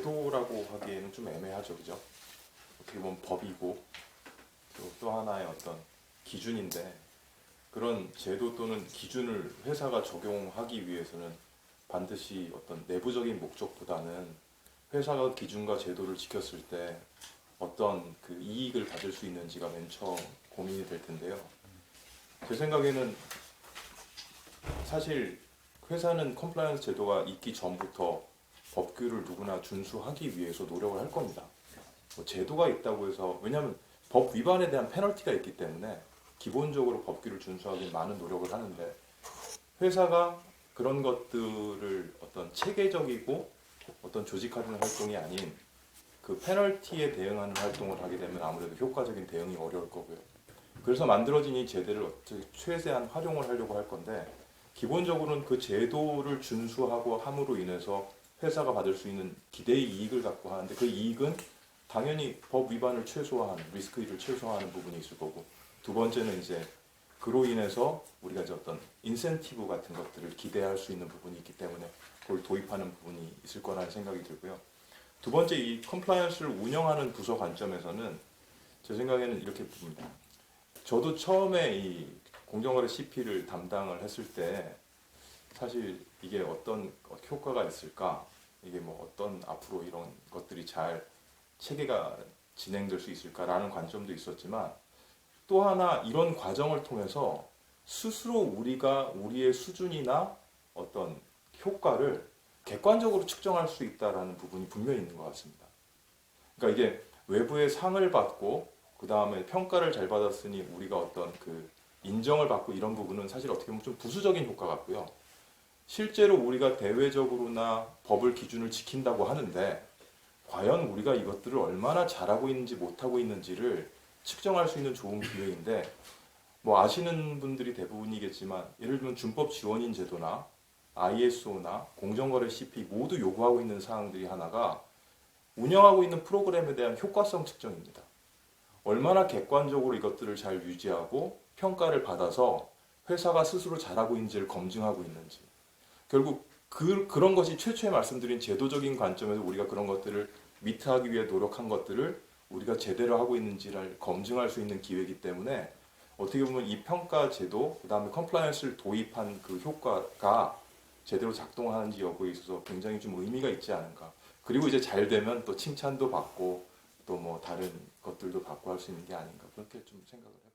제도라고 하기에는 좀 애매하죠, 그죠? 어떻게 보면 법이고 또 하나의 어떤 기준인데, 그런 제도 또는 기준을 회사가 적용하기 위해서는 반드시 어떤 내부적인 목적보다는 회사가 기준과 제도를 지켰을 때 어떤 그 이익을 받을 수 있는지가 맨 처음 고민이 될 텐데요. 제 생각에는 사실 회사는 컴플라이언스 제도가 있기 전부터 법규를 누구나 준수하기 위해서 노력을 할 겁니다. 뭐 제도가 있다고 해서, 왜냐하면 법 위반에 대한 페널티가 있기 때문에 기본적으로 법규를 준수하기 많은 노력을 하는데, 회사가 그런 것들을 어떤 체계적이고 어떤 조직화된 활동이 아닌 그 페널티에 대응하는 활동을 하게 되면 아무래도 효과적인 대응이 어려울 거고요. 그래서 만들어진 이 제도를 어떻게 최대한 활용을 하려고 할 건데, 기본적으로는 그 제도를 준수하고 함으로 인해서 회사가 받을 수 있는 기대의 이익을 갖고 하는데, 그 이익은 당연히 법 위반을 최소화하는, 리스크를 최소화하는 부분이 있을 거고, 두 번째는 이제 그로 인해서 우리가 이제 어떤 인센티브 같은 것들을 기대할 수 있는 부분이 있기 때문에 그걸 도입하는 부분이 있을 거라는 생각이 들고요. 두 번째, 이 컴플라이언스를 운영하는 부서 관점에서는 제 생각에는 이렇게 봅니다. 저도 처음에 이 공정거래 CP를 담당을 했을 때 사실 이게 어떤 효과가 있을까, 이게 뭐 어떤 앞으로 이런 것들이 잘 체계가 진행될 수 있을까라는 관점도 있었지만, 또 하나 이런 과정을 통해서 스스로 우리가 우리의 수준이나 어떤 효과를 객관적으로 측정할 수 있다라는 부분이 분명히 있는 것 같습니다. 그러니까 이게 외부의 상을 받고 그 다음에 평가를 잘 받았으니 우리가 어떤 그 인정을 받고 이런 부분은 사실 어떻게 보면 좀 부수적인 효과 같고요. 실제로 우리가 대외적으로나 법을 기준을 지킨다고 하는데 과연 우리가 이것들을 얼마나 잘하고 있는지 못하고 있는지를 측정할 수 있는 좋은 기회인데, 뭐 아시는 분들이 대부분이겠지만 예를 들면 준법 지원인 제도나 ISO나 공정거래 CP 모두 요구하고 있는 사항들이 하나가 운영하고 있는 프로그램에 대한 효과성 측정입니다. 얼마나 객관적으로 이것들을 잘 유지하고 평가를 받아서 회사가 스스로 잘하고 있는지를 검증하고 있는지, 결국 그런 것이 최초에 말씀드린 제도적인 관점에서 우리가 그런 것들을 미트하기 위해 노력한 것들을 우리가 제대로 하고 있는지를 검증할 수 있는 기회이기 때문에, 어떻게 보면 이 평가 제도, 그 다음에 컴플라이언스를 도입한 그 효과가 제대로 작동하는지 여부에 있어서 굉장히 좀 의미가 있지 않은가. 그리고 이제 잘 되면 또 칭찬도 받고 또 뭐 다른 것들도 받고 할 수 있는 게 아닌가, 그렇게 좀 생각을 해요.